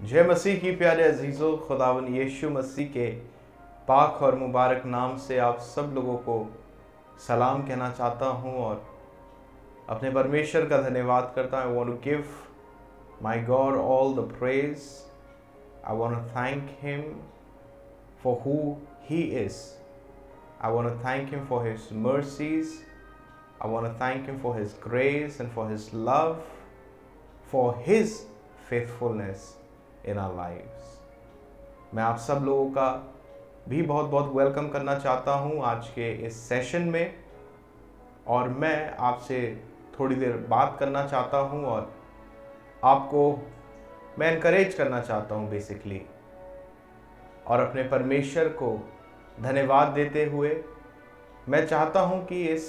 जय मसीह की प्यारे अजीज़ों, खुदावन यीशु मसीह के पाक और मुबारक नाम से आप सब लोगों को सलाम कहना चाहता हूँ और अपने परमेश्वर का धन्यवाद करता हूँ। I want to give my God all the praise. I want to thank him for who he is. I want to thank him for his mercies. I want to thank him for his grace and for his love, for his faithfulness in our lives. मैं आप सब लोगों का भी बहुत बहुत welcome करना चाहता हूं आज के इस सेशन में, और मैं आपसे थोड़ी देर बात करना चाहता हूं और आपको मैं इनकरेज करना चाहता हूं बेसिकली, और अपने परमेश्वर को धन्यवाद देते हुए मैं चाहता हूं कि इस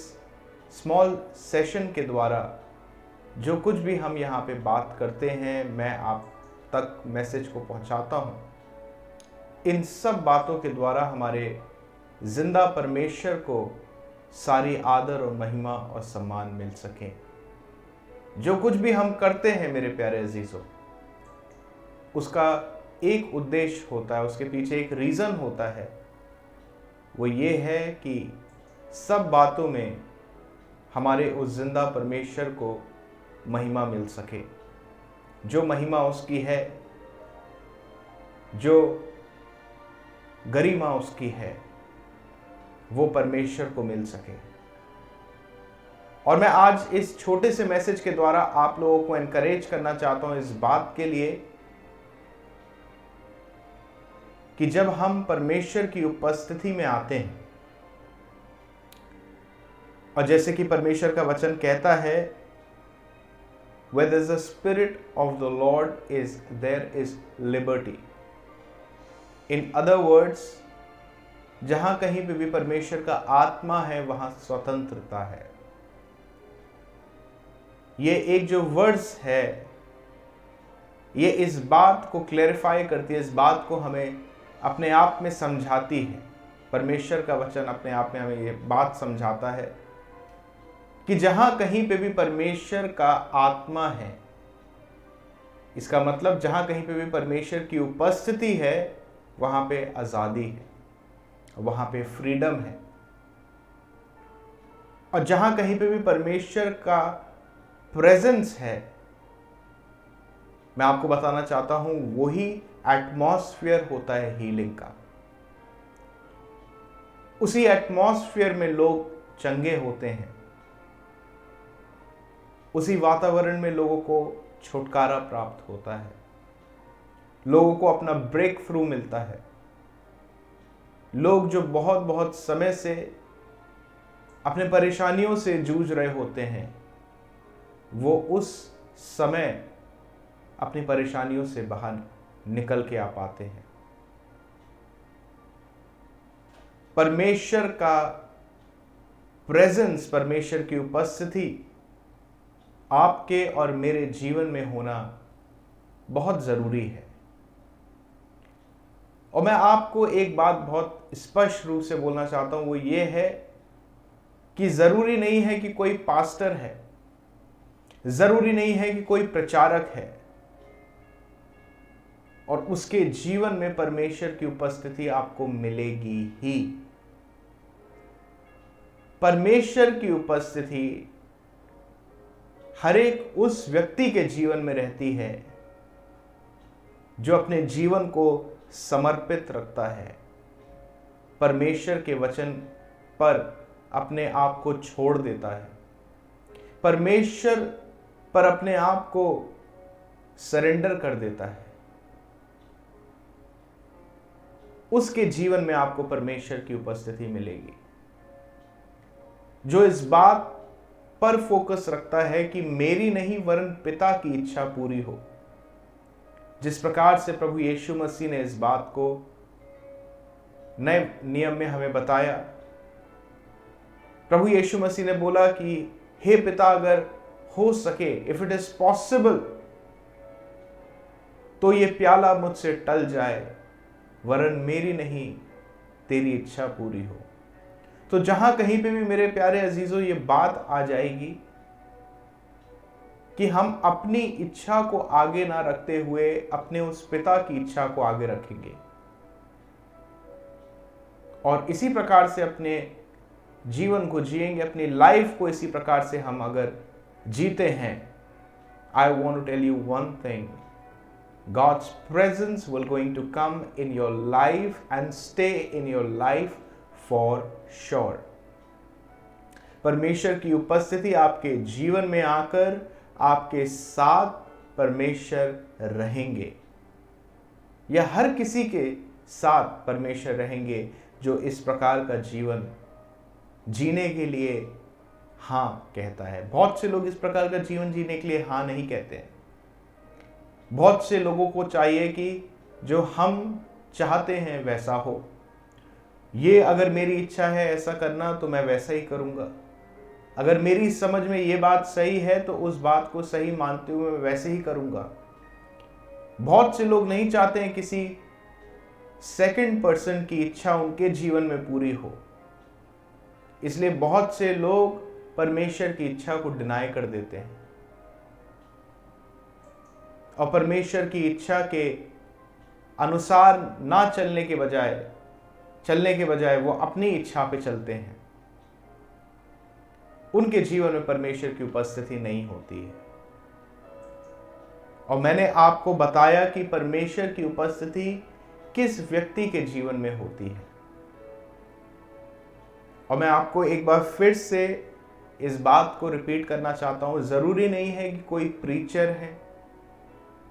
स्मॉल सेशन के द्वारा जो कुछ भी हम यहाँ पे बात करते हैं, मैं आप तक मैसेज को पहुंचाता हूं। इन सब बातों के द्वारा हमारे जिंदा परमेश्वर को सारी आदर और महिमा और सम्मान मिल सके। जो कुछ भी हम करते हैं मेरे प्यारे अजीजों, उसका एक उद्देश्य होता है, उसके पीछे एक रीज़न होता है। वो ये है कि सब बातों में हमारे उस जिंदा परमेश्वर को महिमा मिल सके। जो महिमा उसकी है, जो गरिमा उसकी है, वो परमेश्वर को मिल सके। और मैं आज इस छोटे से मैसेज के द्वारा आप लोगों को एनकरेज करना चाहता हूं इस बात के लिए कि जब हम परमेश्वर की उपस्थिति में आते हैं, और जैसे कि परमेश्वर का वचन कहता है, Where there is the Spirit of the Lord is, there is liberty. In other words, जहां कहीं पे भी परमेश्वर का आत्मा है वहां स्वतंत्रता है। ये एक जो वर्ड्स है, ये इस बात को क्लैरिफाई करती है, इस बात को हमें अपने आप में समझाती है। परमेश्वर का वचन अपने आप में हमें ये बात समझाता है कि जहां कहीं पे भी परमेश्वर का आत्मा है, इसका मतलब जहां कहीं पे भी परमेश्वर की उपस्थिति है, वहां पे आज़ादी है, वहां पे फ्रीडम है। और जहां कहीं पे भी परमेश्वर का प्रेजेंस है, मैं आपको बताना चाहता हूं, वही एटमॉस्फेयर होता है हीलिंग का। उसी एटमॉस्फेयर में लोग चंगे होते हैं, उसी वातावरण में लोगों को छुटकारा प्राप्त होता है, लोगों को अपना ब्रेक थ्रू मिलता है। लोग जो बहुत बहुत समय से अपने परेशानियों से जूझ रहे होते हैं, वो उस समय अपनी परेशानियों से बाहर निकल के आ पाते हैं। परमेश्वर का प्रेजेंस, परमेश्वर की उपस्थिति आपके और मेरे जीवन में होना बहुत ज़रूरी है। और मैं आपको एक बात बहुत स्पष्ट रूप से बोलना चाहता हूं, वो ये है कि ज़रूरी नहीं है कि कोई पास्टर है, ज़रूरी नहीं है कि कोई प्रचारक है और उसके जीवन में परमेश्वर की उपस्थिति आपको मिलेगी ही। परमेश्वर की उपस्थिति हर एक उस व्यक्ति के जीवन में रहती है जो अपने जीवन को समर्पित रखता है, परमेश्वर के वचन पर अपने आप को छोड़ देता है, परमेश्वर पर अपने आप को सरेंडर कर देता है। उसके जीवन में आपको परमेश्वर की उपस्थिति मिलेगी, जो इस बात पर फोकस रखता है कि मेरी नहीं वरन पिता की इच्छा पूरी हो। जिस प्रकार से प्रभु यीशु मसीह ने इस बात को नए नियम में हमें बताया, प्रभु यीशु मसीह ने बोला कि हे पिता, अगर हो सके, इफ इट इज पॉसिबल, तो ये प्याला मुझसे टल जाए, वरन मेरी नहीं तेरी इच्छा पूरी हो। तो जहां कहीं पे भी मेरे प्यारे अजीजों ये बात आ जाएगी कि हम अपनी इच्छा को आगे ना रखते हुए अपने उस पिता की इच्छा को आगे रखेंगे, और इसी प्रकार से अपने जीवन को जिएंगे, अपनी लाइफ को इसी प्रकार से हम अगर जीते हैं, I want to tell you one thing, God's presence will going to come in your life and stay in your life for sure. परमेश्वर की उपस्थिति आपके जीवन में आकर आपके साथ परमेश्वर रहेंगे, या हर किसी के साथ परमेश्वर रहेंगे जो इस प्रकार का जीवन जीने के लिए हाँ कहता है। बहुत से लोग इस प्रकार का जीवन जीने के लिए हाँ नहीं कहते हैं। बहुत से लोगों को चाहिए कि जो हम चाहते हैं वैसा हो, ये अगर मेरी इच्छा है ऐसा करना तो मैं वैसा ही करूँगा, अगर मेरी समझ में ये बात सही है तो उस बात को सही मानते हुए मैं वैसे ही करूँगा। बहुत से लोग नहीं चाहते हैं किसी सेकंड पर्सन की इच्छा उनके जीवन में पूरी हो, इसलिए बहुत से लोग परमेश्वर की इच्छा को डिनाई कर देते हैं और परमेश्वर की इच्छा के अनुसार ना चलने के बजाय वो अपनी इच्छा पे चलते हैं। उनके जीवन में परमेश्वर की उपस्थिति नहीं होती है। और मैंने आपको बताया कि परमेश्वर की उपस्थिति किस व्यक्ति के जीवन में होती है, और मैं आपको एक बार फिर से इस बात को रिपीट करना चाहता हूं। जरूरी नहीं है कि कोई प्रीचर है,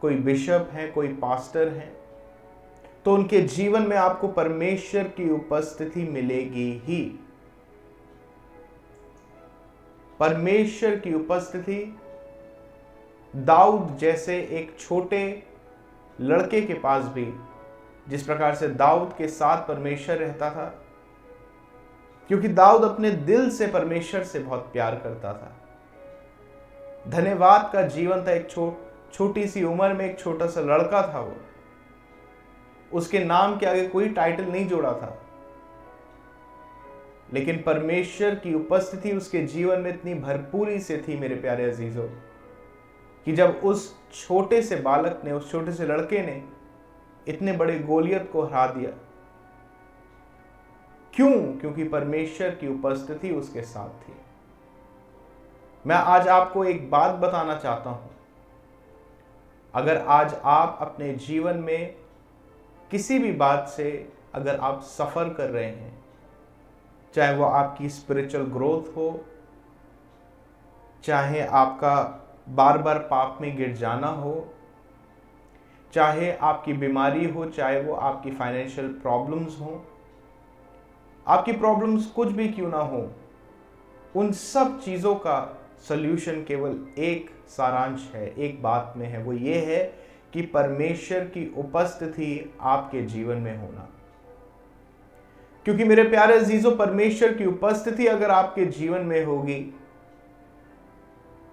कोई बिशप है, कोई पास्टर है तो उनके जीवन में आपको परमेश्वर की उपस्थिति मिलेगी ही। परमेश्वर की उपस्थिति दाऊद जैसे एक छोटे लड़के के पास भी, जिस प्रकार से दाऊद के साथ परमेश्वर रहता था, क्योंकि दाऊद अपने दिल से परमेश्वर से बहुत प्यार करता था। धन्यवाद का जीवन था। एक छोटी सी उम्र में एक छोटा सा लड़का था वो, उसके नाम के आगे कोई टाइटल नहीं जोड़ा था, लेकिन परमेश्वर की उपस्थिति उसके जीवन में इतनी भरपूरी से थी मेरे प्यारे अजीजों, कि जब उस छोटे से बालक ने, उस छोटे से लड़के ने इतने बड़े गोलियत को हरा दिया। क्यों? क्योंकि परमेश्वर की उपस्थिति उसके साथ थी। मैं आज आपको एक बात बताना चाहता हूं, अगर आज आप अपने जीवन में किसी भी बात से अगर आप सफ़र कर रहे हैं, चाहे वो आपकी स्पिरिचुअल ग्रोथ हो, चाहे आपका बार बार पाप में गिर जाना हो, चाहे आपकी बीमारी हो, चाहे वो आपकी फाइनेंशियल प्रॉब्लम्स हो, आपकी प्रॉब्लम्स कुछ भी क्यों ना हो, उन सब चीज़ों का सल्यूशन केवल एक सारांश है, एक बात में है। वो ये है कि परमेश्वर की उपस्थिति आपके जीवन में होना। क्योंकि मेरे प्यारे अजीजों, परमेश्वर की उपस्थिति अगर आपके जीवन में होगी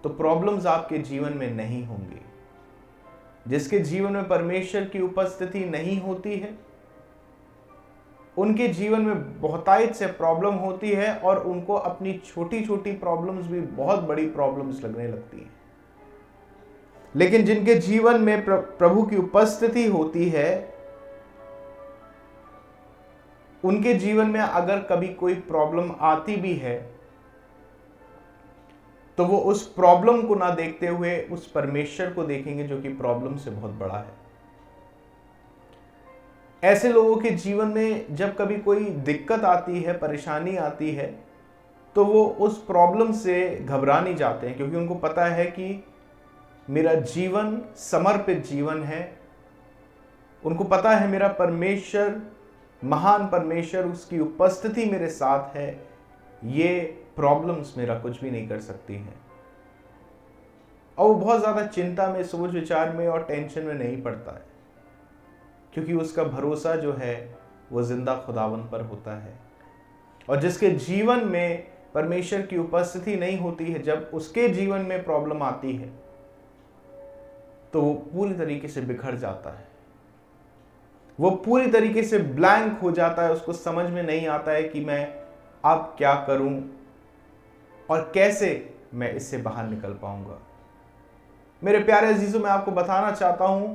तो प्रॉब्लम्स आपके जीवन में नहीं होंगी। जिसके जीवन में परमेश्वर की उपस्थिति नहीं होती है, उनके जीवन में बहुतायत से प्रॉब्लम होती है और उनको अपनी छोटी छोटी प्रॉब्लम्स भी बहुत बड़ी प्रॉब्लम्स लगने लगती हैं। लेकिन जिनके जीवन में प्रभु की उपस्थिति होती है, उनके जीवन में अगर कभी कोई प्रॉब्लम आती भी है तो वो उस प्रॉब्लम को ना देखते हुए उस परमेश्वर को देखेंगे जो कि प्रॉब्लम से बहुत बड़ा है। ऐसे लोगों के जीवन में जब कभी कोई दिक्कत आती है, परेशानी आती है, तो वो उस प्रॉब्लम से घबरा नहीं जाते हैं, क्योंकि उनको पता है कि मेरा जीवन समर्पित जीवन है। उनको पता है मेरा परमेश्वर, महान परमेश्वर, उसकी उपस्थिति मेरे साथ है, ये प्रॉब्लम्स मेरा कुछ भी नहीं कर सकती हैं। और वो बहुत ज़्यादा चिंता में, सोच विचार में और टेंशन में नहीं पड़ता है, क्योंकि उसका भरोसा जो है वो जिंदा खुदावन पर होता है। और जिसके जीवन में परमेश्वर की उपस्थिति नहीं होती है, जब उसके जीवन में प्रॉब्लम आती है तो वो पूरी तरीके से बिखर जाता है, वो पूरी तरीके से ब्लैंक हो जाता है। उसको समझ में नहीं आता है कि मैं अब क्या करूं और कैसे मैं इससे बाहर निकल पाऊंगा। मेरे प्यारे अजीजों, मैं आपको बताना चाहता हूं,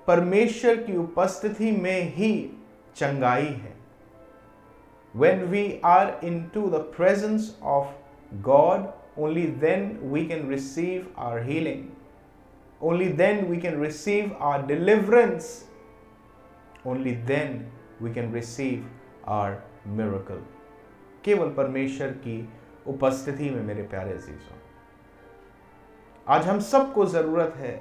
परमेश्वर की उपस्थिति में ही चंगाई है। When we are into the presence of God, only then we can receive our healing. Only then we can receive our deliverance. Only then we can receive our miracle. केवल परमेश्वर की उपस्थिति में मेरे प्यारे अजीजों, आज हम सबको जरूरत है।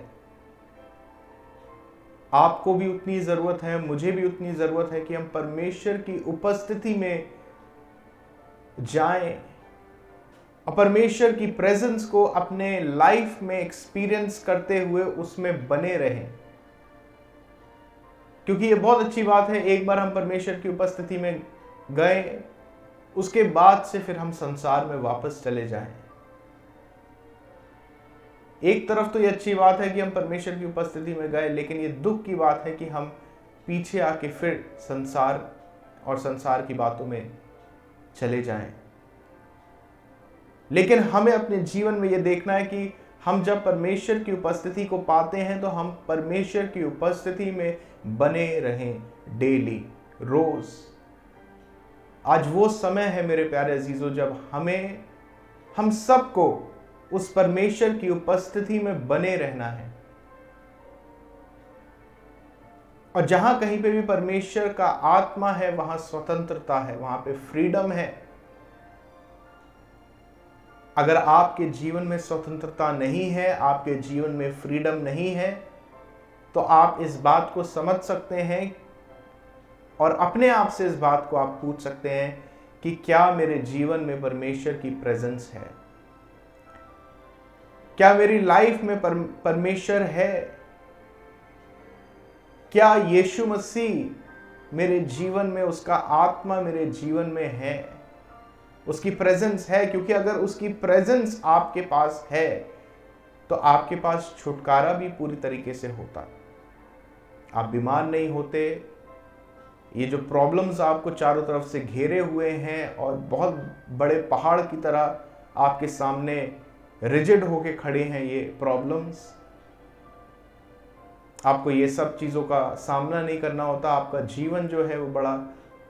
आपको भी उतनी जरूरत है, मुझे भी उतनी जरूरत है कि हम परमेश्वर की उपस्थिति में जाएं और परमेश्वर की प्रेजेंस को अपने लाइफ में एक्सपीरियंस करते हुए उसमें बने रहें। क्योंकि ये बहुत अच्छी बात है, एक बार हम परमेश्वर की उपस्थिति में गए, उसके बाद से फिर हम संसार में वापस चले जाएं। एक तरफ तो ये अच्छी बात है कि हम परमेश्वर की उपस्थिति में गए, लेकिन ये दुख की बात है कि हम पीछे आके फिर संसार और संसार की बातों में चले जाएं। लेकिन हमें अपने जीवन में ये देखना है कि हम जब परमेश्वर की उपस्थिति को पाते हैं तो हम परमेश्वर की उपस्थिति में बने रहें डेली, रोज। आज वो समय है मेरे प्यारे अजीजों जब हम सबको उस परमेश्वर की उपस्थिति में बने रहना है। और जहां कहीं पे भी परमेश्वर का आत्मा है वहां स्वतंत्रता है, वहां पे फ्रीडम है। अगर आपके जीवन में स्वतंत्रता नहीं है, आपके जीवन में फ्रीडम नहीं है, तो आप इस बात को समझ सकते हैं और अपने आप से इस बात को आप पूछ सकते हैं कि क्या मेरे जीवन में परमेश्वर की प्रेजेंस है? क्या मेरी लाइफ में परमेश्वर है? क्या यीशु मसीह मेरे जीवन में, उसका आत्मा मेरे जीवन में है, उसकी प्रेजेंस है? क्योंकि अगर उसकी प्रेजेंस आपके पास है तो आपके पास छुटकारा भी पूरी तरीके से होता। आप बीमार नहीं होते। ये जो प्रॉब्लम्स आपको चारों तरफ से घेरे हुए हैं और बहुत बड़े पहाड़ की तरह आपके सामने रिजिड होके खड़े हैं, ये प्रॉब्लम्स, आपको ये सब चीज़ों का सामना नहीं करना होता। आपका जीवन जो है वो बड़ा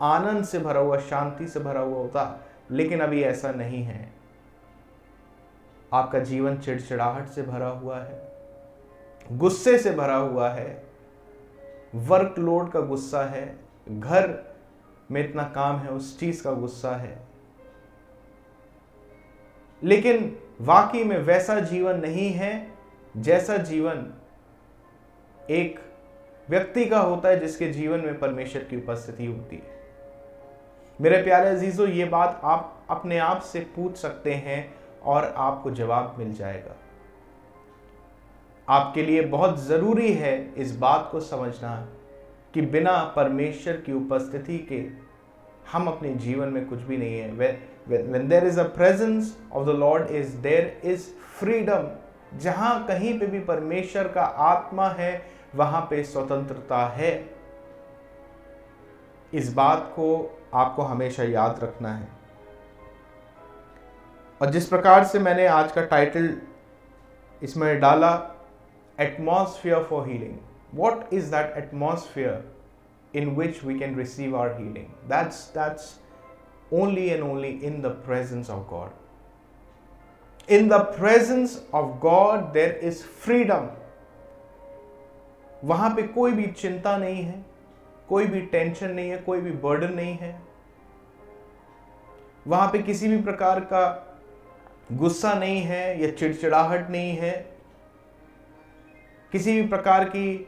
आनंद से भरा हुआ, शांति से भरा हुआ होता। लेकिन अभी ऐसा नहीं है। आपका जीवन चिड़चिड़ाहट से भरा हुआ है, गुस्से से भरा हुआ है, वर्कलोड का गुस्सा है, घर में इतना काम है उस चीज का गुस्सा है। लेकिन वाकई में वैसा जीवन नहीं है जैसा जीवन एक व्यक्ति का होता है जिसके जीवन में परमेश्वर की उपस्थिति होती है। मेरे प्यारे अजीजों, ये बात आप अपने आप से पूछ सकते हैं और आपको जवाब मिल जाएगा। आपके लिए बहुत जरूरी है इस बात को समझना कि बिना परमेश्वर की उपस्थिति के हम अपने जीवन में कुछ भी नहीं है। When there is a presence of the Lord there is freedom। जहां कहीं पे भी परमेश्वर का आत्मा है वहां पे स्वतंत्रता है। इस बात को आपको हमेशा याद रखना है। और जिस प्रकार से मैंने आज का टाइटल इसमें डाला, atmosphere for healing, what is that atmosphere in which we can receive our healing? That's only and only in the presence of God. In the presence of God there is freedom। वहां पे कोई भी चिंता नहीं है, कोई भी tension नहीं है, कोई भी बर्डन नहीं है। वहां पे किसी भी प्रकार का गुस्सा नहीं है या चिड़चिड़ाहट नहीं है, किसी भी प्रकार की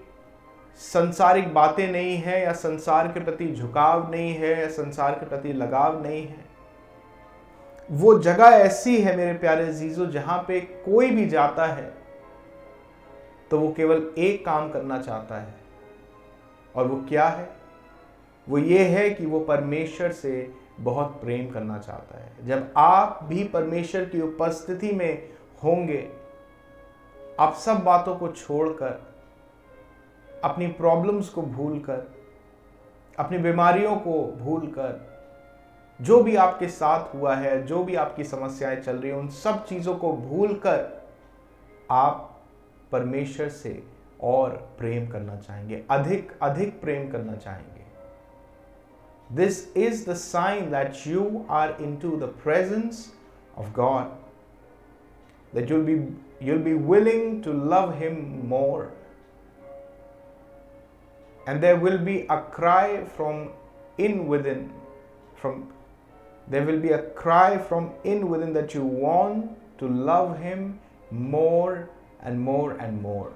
संसारिक बातें नहीं है या संसार के प्रति झुकाव नहीं है या संसार के प्रति लगाव नहीं है। वो जगह ऐसी है मेरे प्यारे अजीजों जहां पे कोई भी जाता है तो वो केवल एक काम करना चाहता है, और वो क्या है? वो ये है कि वो परमेश्वर से बहुत प्रेम करना चाहता है। जब आप भी परमेश्वर की उपस्थिति में होंगे, आप सब बातों को छोड़कर, अपनी प्रॉब्लम्स को भूलकर, अपनी बीमारियों को भूलकर, जो भी आपके साथ हुआ है, जो भी आपकी समस्याएं चल रही हैं, उन सब चीजों को भूलकर आप परमेश्वर से और प्रेम करना चाहेंगे, अधिक अधिक प्रेम करना चाहेंगे। This is the sign that you are into the presence of God, that you'll be willing to love him more, and there will be a cry from within, there will be a cry from within that you want to love him more and more and more,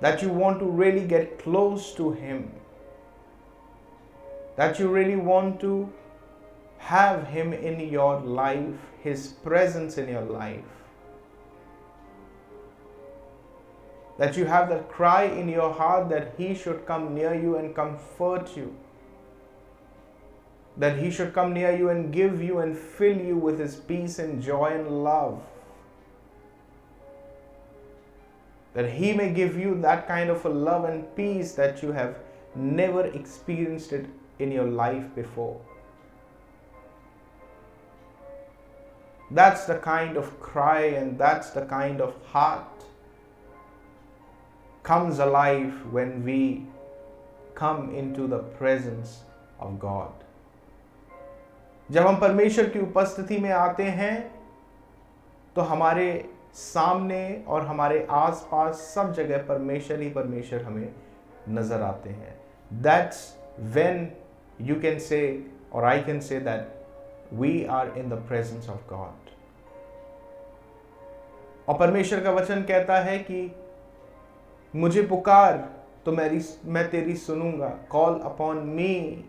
that you want to really get close to him, that you really want to have him in your life, his presence in your life, that you have that cry in your heart that he should come near you and comfort you, that he should come near you and give you and fill you with his peace and joy and love, that he may give you that kind of a love and peace that you have never experienced it in your life before. That's the kind of cry and that's the kind of heart comes alive when we come into the presence of God. जब हम परमेश्वर की उपस्थिति में आते हैं तो हमारे सामने और हमारे आसपास सब जगह परमेश्वर ही परमेश्वर हमें नजर आते हैं. That's when you can say, or I can say, that we are in the presence of God. और परमेश्वर का वचन कहता है कि मुझे पुकार तो मैं तेरी सुनूंगा. Call upon me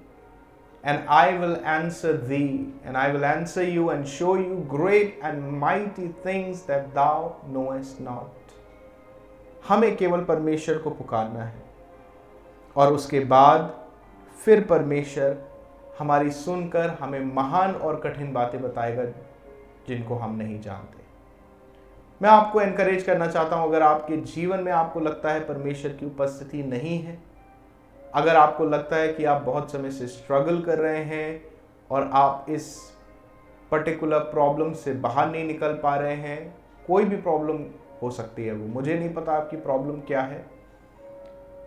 and I will answer thee, and I will answer you and show you great and mighty things that thou knowest not. हमें केवल परमेश्वर को पुकारना है और उसके बाद फिर परमेश्वर हमारी सुनकर हमें महान और कठिन बातें बताएगा जिनको हम नहीं जानते. मैं आपको एनकरेज करना चाहता हूं, अगर आपके जीवन में आपको लगता है परमेश्वर की उपस्थिति नहीं है, अगर आपको लगता है कि आप बहुत समय से स्ट्रगल कर रहे हैं और आप इस पर्टिकुलर प्रॉब्लम से बाहर नहीं निकल पा रहे हैं, कोई भी प्रॉब्लम हो सकती है, वो मुझे नहीं पता आपकी प्रॉब्लम क्या है.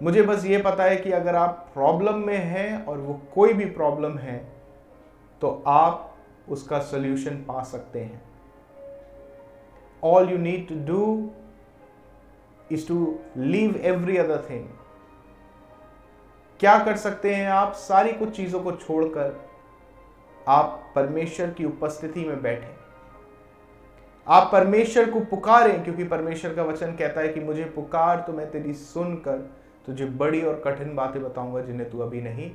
मुझे बस ये पता है कि अगर आप प्रॉब्लम में हैं और वो कोई भी प्रॉब्लम है तो आप उसका सॉल्यूशन पा सकते हैं. All you need to do is to leave every other thing. क्या कर सकते हैं आप? सारी कुछ चीजों को छोड़कर आप परमेश्वर की उपस्थिति में बैठें. आप परमेश्वर को पुकारें, क्योंकि परमेश्वर का वचन कहता है कि मुझे पुकार तो मैं तेरी सुनकर तुझे बड़ी और कठिन बातें बताऊंगा जिन्हें तू अभी नहीं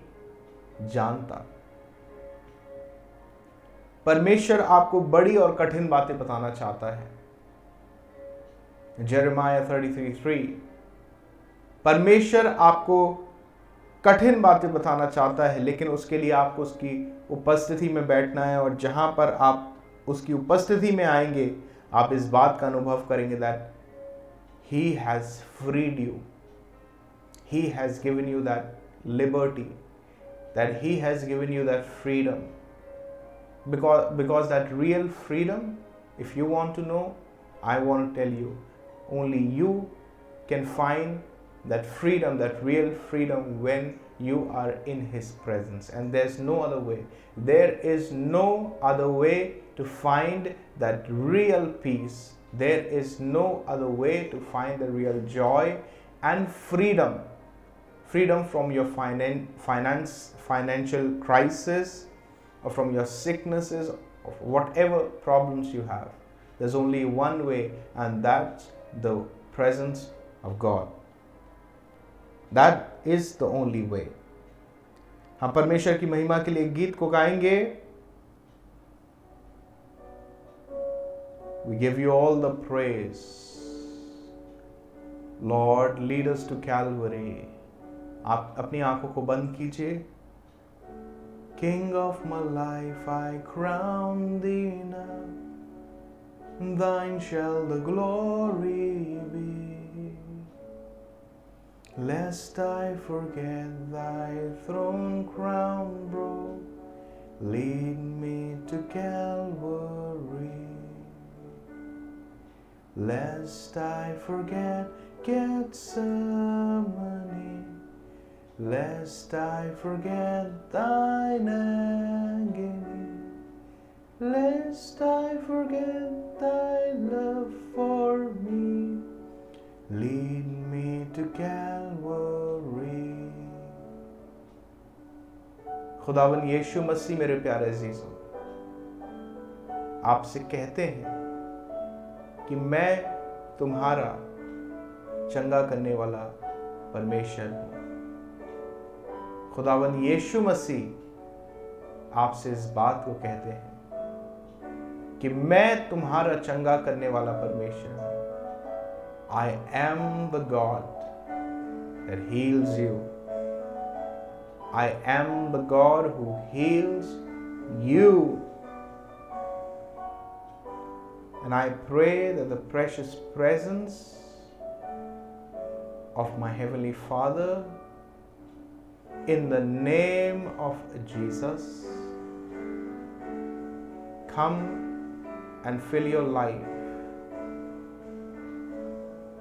जानता. परमेश्वर आपको बड़ी और कठिन बातें बताना चाहता है. जेरेमाया 33:3, परमेश्वर आपको कठिन बातें बताना चाहता है, लेकिन उसके लिए आपको उसकी उपस्थिति में बैठना है. और जहां पर आप उसकी उपस्थिति में आएंगे, आप इस बात का अनुभव करेंगे that he has freed you, he has given you that liberty, that he has given you that freedom, because that real freedom, if you want to know, I want to tell you, only you can find that freedom, that real freedom, when you are in his presence, and there's no other way. There is no other way to find that real peace. There is no other way to find the real joy and freedom from your financial crisis, or from your sicknesses, or whatever problems you have. There's only one way, and that's the presence of God. That is the only way. हम परमेश्वर की महिमा के लिए गीत को गाएंगे. We give you all the praise. Lord, lead us to Calvary. आप अपनी आंखों को बंद कीजिए. King of my life, I crown thee now. Thine shall the glory be. Lest I forget thy throne crown broad, lead me to Calvary. lest I forget Gethsemane, lest I forget thine agony, lest I forget thy love for me, lead me to Calvary. खुदावन यीशु मसीह मेरे प्यारे अजीजों, आपसे कहते हैं कि मैं तुम्हारा चंगा करने वाला परमेश्वर हूं। खुदावन यीशु मसीह आपसे इस बात को कहते हैं कि मैं तुम्हारा चंगा करने वाला परमेश्वर हूं। I am the God that heals you. I am the God who heals you. And I pray that the precious presence of my Heavenly Father, in the name of Jesus, come and fill your life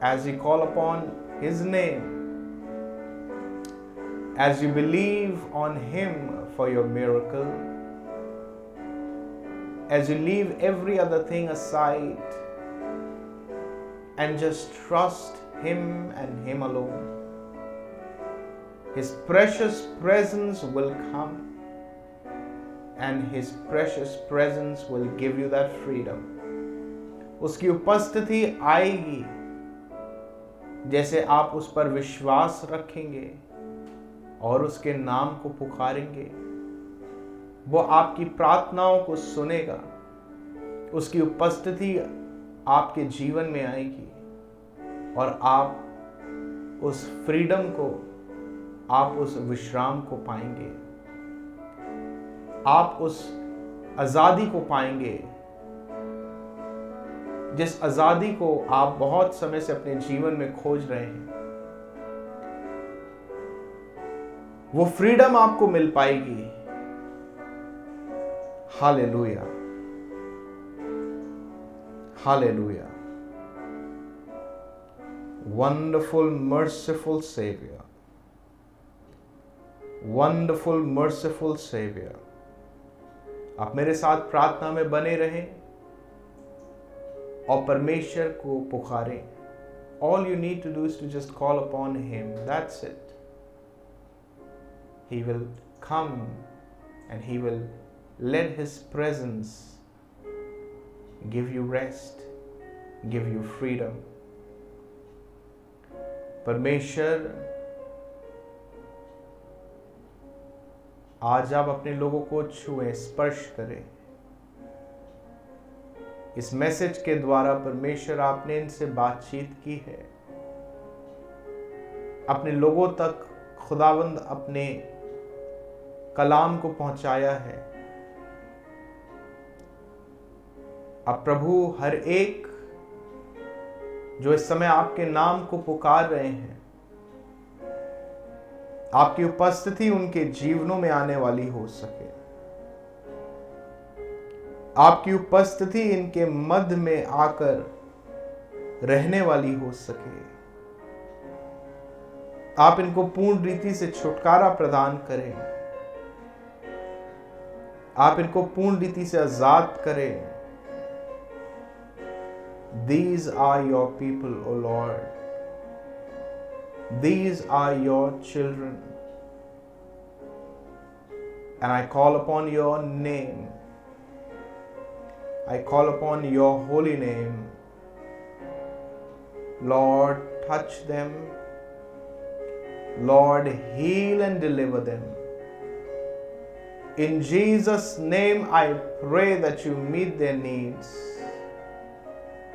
as you call upon His name, as you believe on Him for your miracle, as you leave every other thing aside and just trust Him and Him alone. His precious presence will come and His precious presence will give you that freedom. उसकी उपस्थिति आएगी जैसे आप उस पर विश्वास रखेंगे और उसके नाम को पुकारेंगे, वो आपकी प्रार्थनाओं को सुनेगा। उसकी उपस्थिति आपके जीवन में आएगी और आप उस फ्रीडम को, आप उस विश्राम को पाएंगे, आप उस आजादी को पाएंगे जिस आजादी को आप बहुत समय से अपने जीवन में खोज रहे हैं। वो फ्रीडम आपको मिल पाएगी। Hallelujah, hallelujah. Wonderful merciful saviour, wonderful merciful saviour. आप मेरे साथ प्रार्थना में बने रहें और परमेश्वर को पुकारें। All you need to do is to just call upon Him. That's it. He will come and He will let His presence give you rest, give you freedom. परमेश्वर आज आप अपने लोगों को छुएं, स्पर्श करें। इस मैसेज के द्वारा परमेश्वर आपने इनसे बातचीत की है। अपने लोगों तक खुदावंद अपने कलाम को पहुंचाया है। अब प्रभु हर एक जो इस समय आपके नाम को पुकार रहे हैं, आपकी उपस्थिति उनके जीवनों में आने वाली हो सके। आपकी उपस्थिति इनके मध्य में आकर रहने वाली हो सके। आप इनको पूर्ण रीति से छुटकारा प्रदान करें। आप इनको पूर्ण रीति से आजाद करें। These are your people, O Lord. These are your children. And I call upon your name. I call upon your holy name. Lord, touch them. Lord, heal and deliver them. In Jesus' name, I pray that you meet their needs.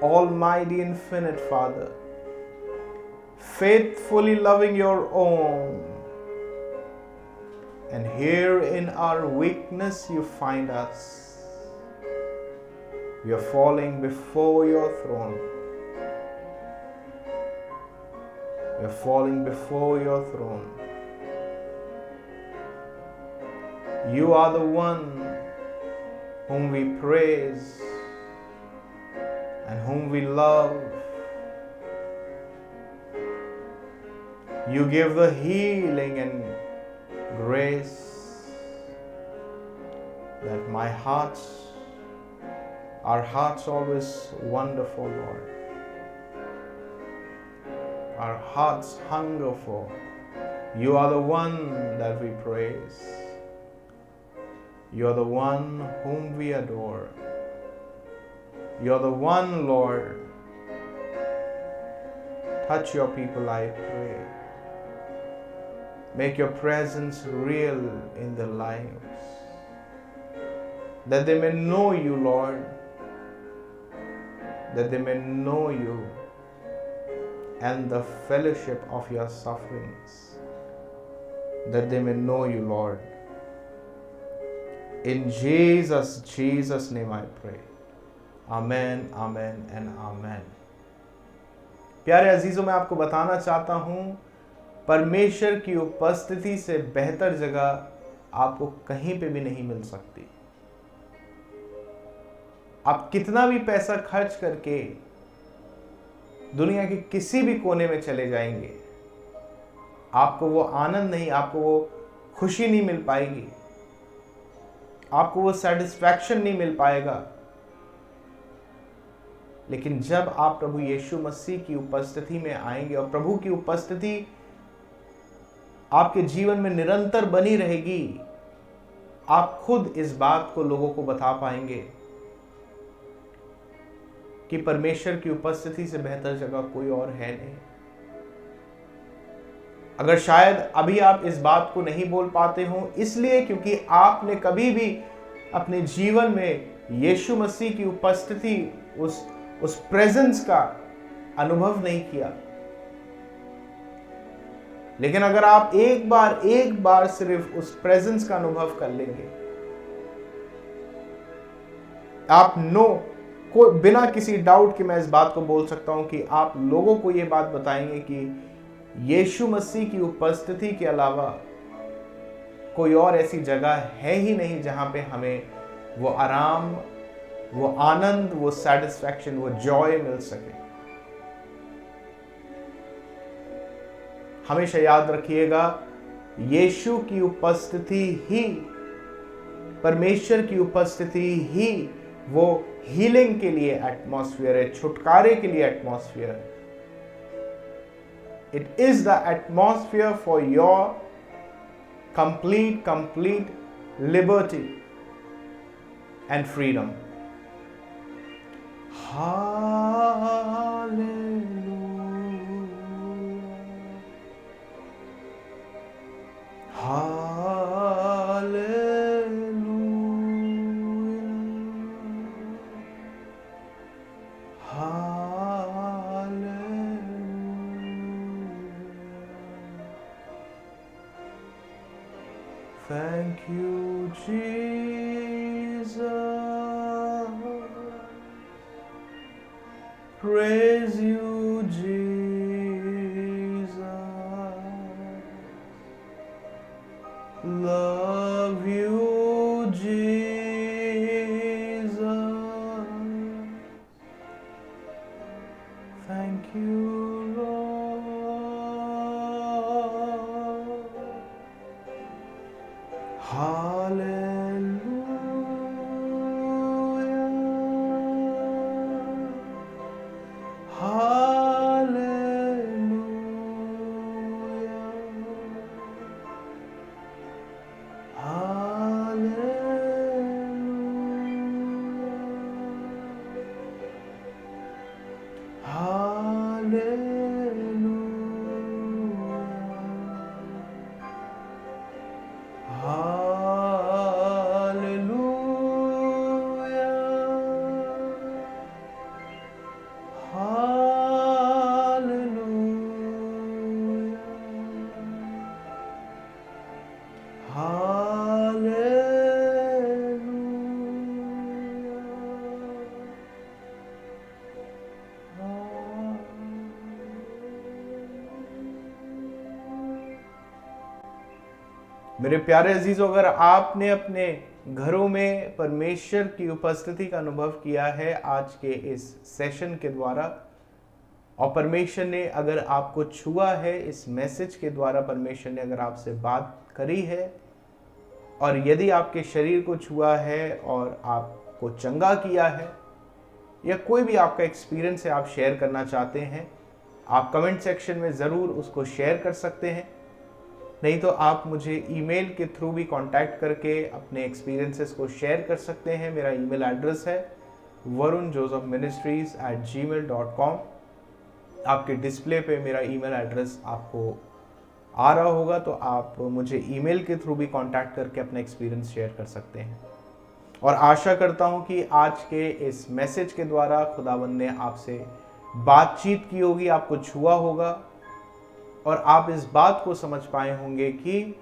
Almighty, infinite Father, faithfully loving your own. And here in our weakness, you find us. We are falling before your throne. We are falling before your throne. You are the one whom we praise and whom we love You give the healing and grace that our hearts always wonderful, Lord. Our hearts hunger for. You are the one that we praise. You are the one whom we adore. You are the one, Lord. Touch your people, I pray. Make your presence real in their lives, that they may know you, Lord, that they may know you and the fellowship of your sufferings, that they may know you, Lord. In Jesus' name I pray. Amen, amen and amen. प्यारे अजीजों, मैं आपको बताना चाहता हूं, परमेश्वर की उपस्थिति से बेहतर जगह आपको कहीं पे भी नहीं मिल सकती। आप कितना भी पैसा खर्च करके दुनिया के किसी भी कोने में चले जाएंगे, आपको वो आनंद नहीं, आपको वो खुशी नहीं मिल पाएगी, आपको वो सेटिस्फैक्शन नहीं मिल पाएगा। लेकिन जब आप प्रभु यीशु मसीह की उपस्थिति में आएंगे और प्रभु की उपस्थिति आपके जीवन में निरंतर बनी रहेगी, आप खुद इस बात को लोगों को बता पाएंगे कि परमेश्वर की उपस्थिति से बेहतर जगह कोई और है नहीं। अगर शायद अभी आप इस बात को नहीं बोल पाते हो, इसलिए क्योंकि आपने कभी भी अपने जीवन में यीशु मसीह की उपस्थिति, उस प्रेजेंस का अनुभव नहीं किया। लेकिन अगर आप एक बार सिर्फ उस प्रेजेंस का अनुभव कर लेंगे, आप को बिना किसी डाउट के मैं इस बात को बोल सकता हूं कि आप लोगों को यह बात बताएंगे कि यीशु मसीह की उपस्थिति के अलावा कोई और ऐसी जगह है ही नहीं जहां पे हमें वो आराम, वो आनंद, वो सैटिस्फैक्शन, वो जॉय मिल सके। हमेशा याद रखिएगा, यीशु की उपस्थिति ही, परमेश्वर की उपस्थिति ही वो हीलिंग के लिए एटमॉस्फेयर है, छुटकारे के लिए एटमॉस्फेयर है। It is the atmosphere for your complete liberty and freedom. Thank you, Jesus. Praise you, Jesus. Love you, Jesus. Thank you, Lord. मेरे प्यारे अजीजों, अगर आपने अपने घरों में परमेश्वर की उपस्थिति का अनुभव किया है आज के इस सेशन के द्वारा, और परमेश्वर ने अगर आपको छुआ है, इस मैसेज के द्वारा परमेश्वर ने अगर आपसे बात करी है, और यदि आपके शरीर को छुआ है और आपको चंगा किया है, या कोई भी आपका एक्सपीरियंस है आप शेयर करना चाहते हैं, आप कमेंट सेक्शन में ज़रूर उसको शेयर कर सकते हैं। नहीं तो आप मुझे ईमेल के थ्रू भी कांटेक्ट करके अपने एक्सपीरियंसेस को शेयर कर सकते हैं। मेरा ईमेल एड्रेस है varunjosephministries@gmail.com। आपके डिस्प्ले पे मेरा ईमेल एड्रेस आपको आ रहा होगा, तो आप मुझे ईमेल के थ्रू भी कांटेक्ट करके अपना एक्सपीरियंस शेयर कर सकते हैं। और आशा करता हूं कि आज के इस मैसेज के द्वारा खुदावंद ने आपसे बातचीत की होगी, आपको छुआ होगा, और आप इस बात को समझ पाए होंगे कि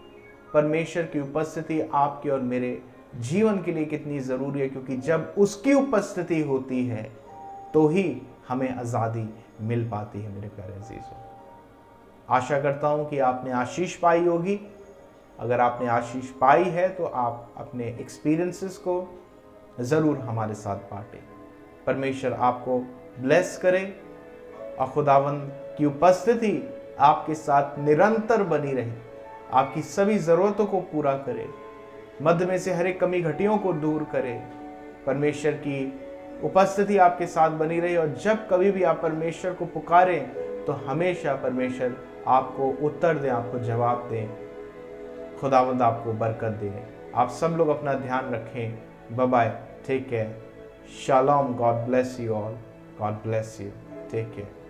परमेश्वर की उपस्थिति आपके और मेरे जीवन के लिए कितनी ज़रूरी है, क्योंकि जब उसकी उपस्थिति होती है तो ही हमें आज़ादी मिल पाती है। मेरे प्यारे अजीजों, आशा करता हूं कि आपने आशीष पाई होगी। अगर आपने आशीष पाई है तो आप अपने एक्सपीरियंसेस को ज़रूर हमारे साथ बांटें। परमेश्वर आपको ब्लेस करे और खुदावंद की उपस्थिति आपके साथ निरंतर बनी रहे, आपकी सभी ज़रूरतों को पूरा करे, मध्य में से हर एक कमी घटियों को दूर करे। परमेश्वर की उपस्थिति आपके साथ बनी रहे, और जब कभी भी आप परमेश्वर को पुकारें तो हमेशा परमेश्वर आपको उत्तर दें, आपको जवाब दें। खुदावंद आपको बरकत दे। आप सब लोग अपना ध्यान रखें। Bye bye, take care, shalom, God bless you all, God bless you, take care.